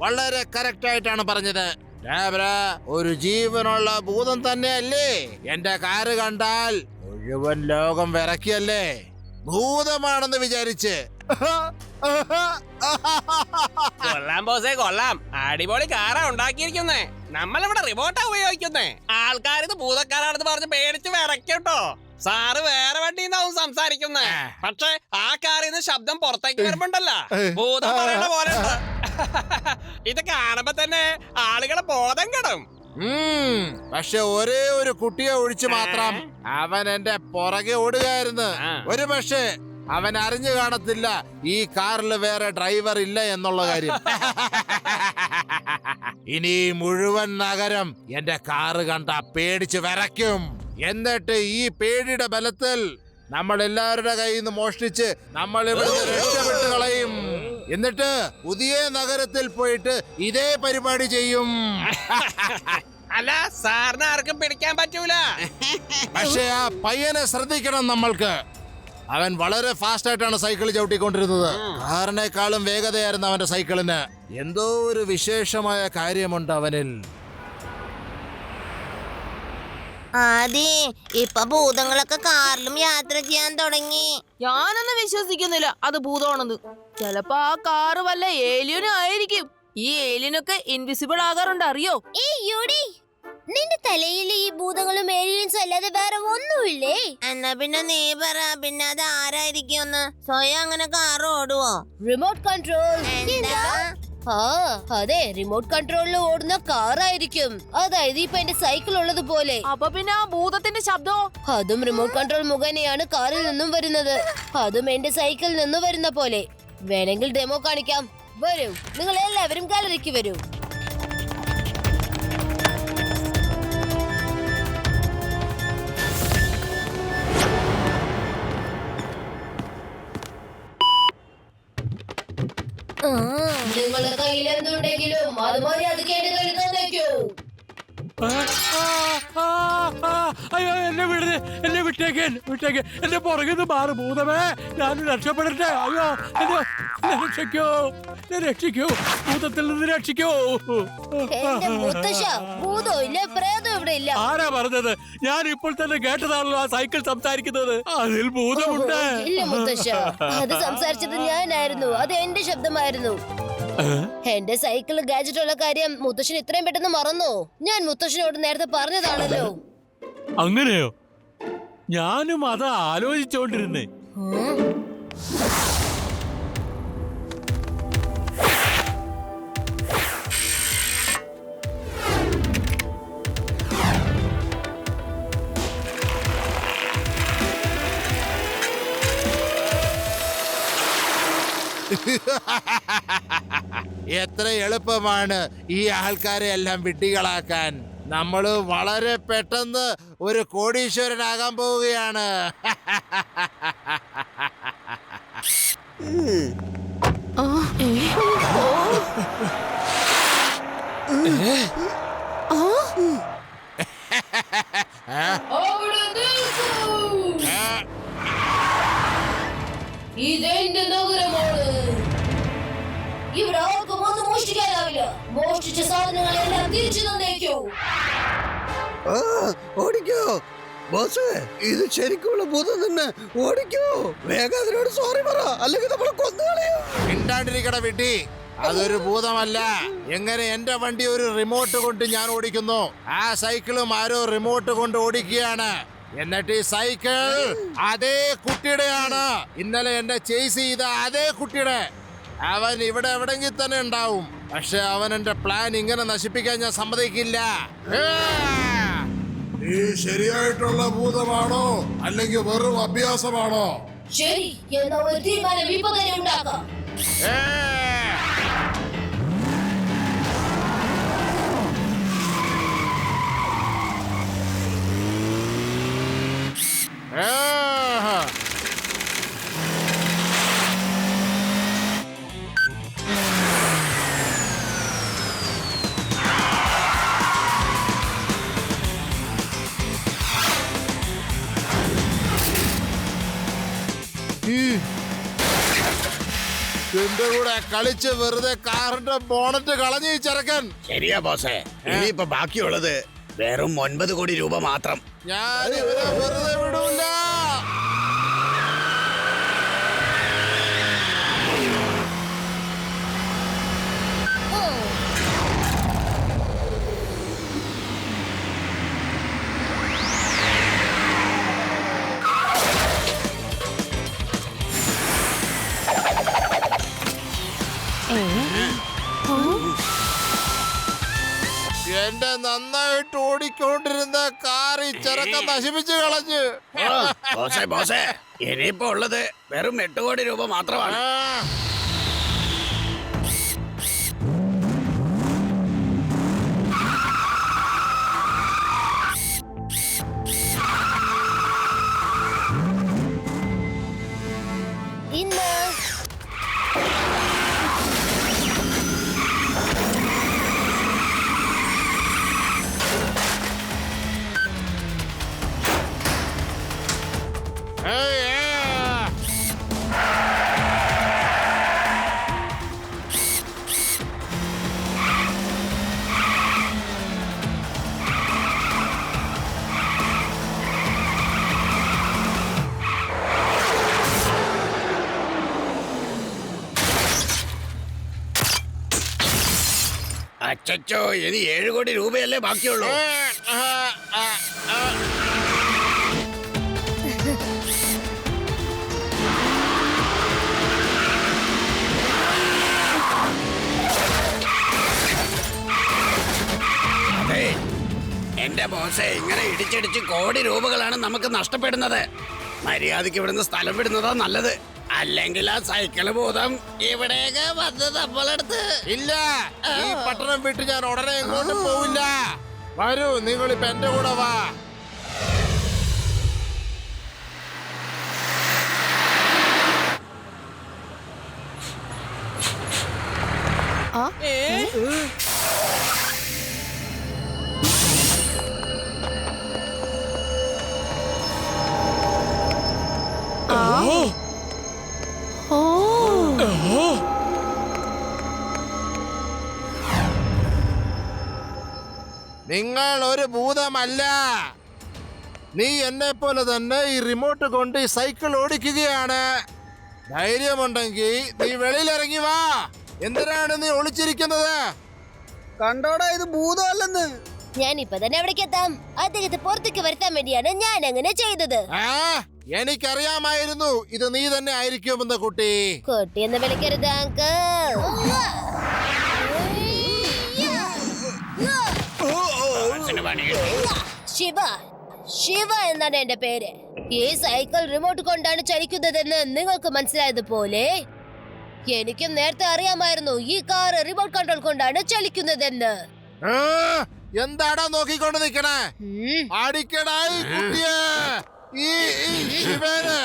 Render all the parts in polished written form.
വളരെ കറക്റ്റ് ആയിട്ടാണ് പറഞ്ഞത്. ഒരു ജീവനുള്ള ഭൂതം തന്നെയല്ലേ? എന്റെ കാറ് കണ്ടാൽ മുഴുവൻ ലോകം വിറക്കിയല്ലേ? ഭൂതമാണെന്ന് വിചാരിച്ച്. കൊള്ളാം ബോസേ, കൊള്ളാം. അടിപൊളി കാറാ ഉണ്ടാക്കിയിരിക്കുന്നേ. നമ്മളിവിടെ റിമോട്ടാ ഉപയോഗിക്കുന്നേ. ആൾക്കാരിത് ഭൂതക്കാരാണെന്ന് പറഞ്ഞ് പേടിച്ച് വിറയ്ക്കട്ടോ. സാറ് വേറെ വണ്ടിന്നാവും സംസാരിക്കുന്നേ. പക്ഷെ ആ കാറിൽ നിന്ന് ശബ്ദം പുറത്തേക്ക് വരുമ്പോണ്ടല്ലോ, ഭൂതം പറയണ പോലെ ഇത് കാണുമ്പോ തന്നെ ആളുകളെ ബോധം കെടും. പക്ഷെ ഒരേ ഒരു കുട്ടിയെ ഒഴിച്ചു മാത്രം അവൻ എന്റെ പുറകെ ഓടുകയായിരുന്നു. ഒരു പക്ഷേ അവൻ അറിഞ്ഞു കാണത്തില്ല ഈ കാറിൽ വേറെ ഡ്രൈവർ ഇല്ല എന്നുള്ള കാര്യം. ഇനി മുഴുവൻ നഗരം എന്റെ കാറ് കണ്ട പേടിച്ച് വിറയ്ക്കും. എന്നിട്ട് ഈ പേടിയുടെ ബലത്തിൽ നമ്മൾ എല്ലാവരുടെ കയ്യിൽ നിന്ന് മോഷ്ടിച്ച് നമ്മൾ ഇവിടുന്ന് രക്ഷപ്പെട്ട് കളയും. എന്നിട്ട് പുതിയ നഗരത്തിൽ പോയിട്ട് ഇതേ പരിപാടി ചെയ്യും. അല്ല, സാറിന് ആർക്കും പിടിക്കാൻ പറ്റൂല. പക്ഷെ ആ പയ്യനെ ശ്രദ്ധിക്കണം നമ്മൾക്ക്. അവൻ വളരെ ഫാസ്റ്റ് ആയിട്ടാണ് സൈക്കിൾ ചവിട്ടിക്കൊണ്ടിരുന്നത്. കാറിനേക്കാളും വേഗതയായിരുന്നു അവന്റെ സൈക്കിളിന്. എന്തോ ഒരു വിശേഷമായ കാര്യമുണ്ട് അവനിൽ. അതെ, ഇപ്പൊ ഭൂതങ്ങളൊക്കെ കാറിലും യാത്ര ചെയ്യാൻ തുടങ്ങി. ഞാനൊന്നും വിശ്വസിക്കുന്നില്ല അത് ഭൂതമാണെന്ന്. ചിലപ്പോ ആ കാറ് വല്ല ഏലിയനും ആയിരിക്കും. ഈ ഏലിയനൊക്കെ ഇൻവിസിബിൾ ആകാറുണ്ട്, അറിയോ? നിന്റെ തലയിൽ ഈ ഭൂതങ്ങളും ഏലിയൻസും അല്ലാതെ വേറെ ഒന്നുമില്ലേ? എന്നാ പിന്നെ നീ പറ, പിന്നെ അത് ആരായിരിക്കും? സ്വയം അങ്ങനെ കാർ ഓടുവോ? Remote control. അതെ, റിമോട്ട് കൺട്രോളിൽ ഓടുന്ന കാറായിരിക്കും. അതായത് ഇപ്പൊ എന്റെ സൈക്കിൾ ഉള്ളത് പോലെ. അപ്പൊ പിന്നെ ആ ഭൂതത്തിന്റെ ശബ്ദോ? അതും റിമോട്ട് കൺട്രോൾ മുഖേനയാണ് കാറിൽ നിന്നും വരുന്നത്. അതും എന്റെ സൈക്കിളിൽ നിന്നും വരുന്ന പോലെ. വേണമെങ്കിൽ ഡെമോ കാണിക്കാം. വരൂ, നിങ്ങൾ എല്ലാവരും ഗാലറിക്ക് വരൂ. നിങ്ങളുടെ കയ്യിൽ എന്തുണ്ടെങ്കിലും അതുപോലെ അത് കേട്ട് തന്നേക്കൂ. അയ്യോ, എന്നെ വിടരുത്, എന്നെ വിട്ടേക്കൻ. എന്റെ പുറകിൽ നിന്ന് മാറി ഭൂതമേ, ഞാൻ രക്ഷപ്പെടട്ടെ. അയ്യോ, എന്നെ രക്ഷിക്കൂ, ഭൂതത്തിൽ നിന്ന് രക്ഷിക്കൂ. ആരാ പറഞ്ഞത്? ഞാൻ ഇപ്പോൾ തന്നെ കേട്ടതാണല്ലോ ആ സൈക്കിൾ സംസാരിക്കുന്നത്. അതിൽ ഭൂതമുണ്ട്. ഇല്ല മുത്തശ്ശ, അത് സംസാരിച്ചത് ഞാനായിരുന്നു. അത് എന്റെ ശബ്ദമായിരുന്നു. എന്റെ സൈക്കിൾ ഗാഡ്ജറ്റ് ഉള്ള കാര്യം മുത്തശ്ശൻ ഇത്രയും പെട്ടെന്ന് മറന്നോ? ഞാൻ മുത്തശ്ശനോട് നേരത്തെ പറഞ്ഞതാണല്ലോ. അങ്ങനെയോ? ഞാനും അത് ആലോചിച്ചോണ്ടിരുന്നേ. എത്ര എളുപ്പമാണ് ഈ ആൾക്കാരെ എല്ലാം വിഡ്ഢികളാക്കാൻ. നമ്മൾ വളരെ പെട്ടെന്ന് ഒരു കോടീശ്വരനാകാൻ പോവുകയാണ്. ഇതെന്റെ നഗരമാണ്. ഇവിടെ ആർക്കും ഒന്നും മോഷ്ടിക്കാനാവില്ല. മോഷ്ടിച്ച സാധനങ്ങളെല്ലാം തിരിച്ചു തന്നേക്കൂ. ഓടിക്കോ ബോസ്, ഇത് ശരിക്കുള്ള ഭൂതം തന്നെ. ഓടിക്കോ, വേഗം അതിനോട് സോറി പറ, അല്ലെങ്കിൽ നമ്മളെ കൊന്നുകളയോ. മിണ്ടാണ്ടിരിക്കട വിഡ്ഢി, അതൊരു ഭൂതമല്ല. എങ്ങനെ എന്റെ വണ്ടി ഒരു റിമോട്ട് കൊണ്ട് ഞാൻ ഓടിക്കുന്നു? ആ സൈക്കിളും ആരോ റിമോട്ട് കൊണ്ട് ഓടിക്കുകയാണ്. എന്നിട്ട് ഈ സൈക്കിൾ അതേ കുട്ടിയുടെയാണ്. ഇന്നലെ എന്നെ ചേസ് ചെയ്ത അതേ കുട്ടിയുടെ. അവൻ ഇവിടെ എവിടെങ്കിൽ തന്നെ ഉണ്ടാവും. പക്ഷെ അവൻ എന്റെ പ്ലാൻ ഇങ്ങനെ നശിപ്പിക്കാൻ ഞാൻ സമ്മതിക്കില്ല. നീ ശരിയായിട്ടുള്ള ഭൂതമാണോ അല്ലെങ്കിൽ വെറും അഭ്യാസമാണോ? ശരി, എന്നാ ഒരു തീരുമാനം ഇപ്പൊ തന്നെ ഉണ്ടാക്കാം. എന്റെ കൂടെ കളിച്ച് വെറുതെ കാറിന്റെ ബോണറ്റ് കളഞ്ഞു ഈ ചെറുക്കൻ. ശരിയാ ബോസേ, ഇനിയിപ്പോ ബാക്കിയുള്ളത് വെറും 9 കോടി രൂപ മാത്രം. ഞാൻ ഇവരെ വെറുതെ വിടൂല. എന്റെ നന്നായിട്ട് ഓടിക്കൊണ്ടിരുന്ന കാർ ഈ ചെറുക്കൻ നശിപ്പിച്ചു കളഞ്ഞു. ബോസേ ബോസേ, ഇനിയിപ്പോ ഉള്ളത് വെറും 8 കോടി രൂപ മാത്രമാണ്. ഇന്ന് അച്ചച്ചോ, ഇനി 7 കോടി രൂപയല്ലേ ബാക്കിയുള്ളൂ. അതെ, എന്റെ ബോസേ, ഇങ്ങനെ ഇടിച്ചിടിച്ച് കോടി രൂപകളാണ് നമുക്ക് നഷ്ടപ്പെടുന്നത്. മര്യാദക്ക് ഇവിടുന്ന് സ്ഥലം വിടുന്നതാ നല്ലത്. അല്ലെങ്കിൽ ആ സൈക്കിള് ഭൂതം ഇവിടേക്ക് വന്ന് നമ്മളെടുത്ത്. ഇല്ല, ഈ പട്ടണം വിട്ട് ഞാൻ ഉടനെ എങ്ങോട്ടും പോവില്ല. വരൂ, നിങ്ങളിപ്പോ എന്റെ കൂടെ വാ. നിങ്ങൾ ഒരു ഭൂതമല്ല. നീ എന്നെ പോലെ തന്നെ ഈ റിമോട്ട് കൊണ്ട് ഈ സൈക്കിൾ ഓടിക്കുകയാണ്. ധൈര്യമുണ്ടെങ്കിൽ നീ വെളിയിലിറങ്ങി വാ. എന്തിനാണ് നീ ഒളിച്ചിരിക്കുന്നത്? കണ്ടോടാ, ഇത് ഭൂതമല്ലെന്ന്. ഞാൻ ഇപ്പൊ തന്നെ അവിടേക്ക് എത്താം. അദ്ദേഹത്തെ പുറത്തേക്ക് വരുത്താൻ വേണ്ടിയാണ് ഞാൻ അങ്ങനെ ചെയ്തത്. എനിക്കറിയാമായിരുന്നു ഇത് നീ തന്നെ ആയിരിക്കുമെന്ന്. കുട്ടി കുട്ടി എന്ന് വിളിക്കരുത് അങ്കിൾ. ശിവ, ശിവ എന്നാണ് എന്റെ പേര്. ഈ സൈക്കിൾ റിമോട്ട് കൊണ്ടാണ് ചലിക്കുന്നതെന്ന് നിങ്ങൾക്ക് മനസ്സിലായതുപോലെ എനിക്കും നേരത്തെ അറിയാമായിരുന്നു ഈ കാർ റിമോട്ട് കൺട്രോൾ കൊണ്ടാണ് ചലിക്കുന്നതെന്ന്. എന്താടാ നോക്കിക്കൊണ്ട് നിക്കണേ? അടിക്കടായി കുട്ടിയെ ഈ ശിവന്.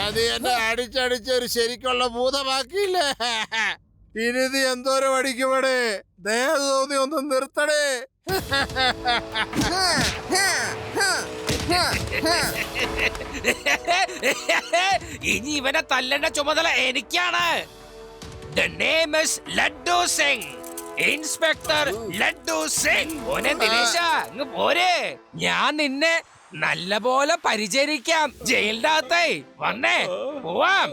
അത് എന്നെ അടിച്ചടിച്ചൊരു ശരിക്കുള്ള ഭൂതമാക്കിയില്ലേ. ഇനി നീ എന്തോരം അടിക്കുമടേ. ദയ തോന്നി ഒന്ന് നിർത്തടേ. ഇനി ഇവനെ തല്ലേണ്ട ചുമതല എനിക്കാണ്. The name is laddu Singh, inspector laddu Singh. മോനെ ദിനേശ, ഇങ്ങ് പോരെ. ഞാൻ നിന്നെ നല്ല പോലെ പരിചരിക്കാം. ജയിലിന്റെ അകത്തേ വന്നേ പോവാം.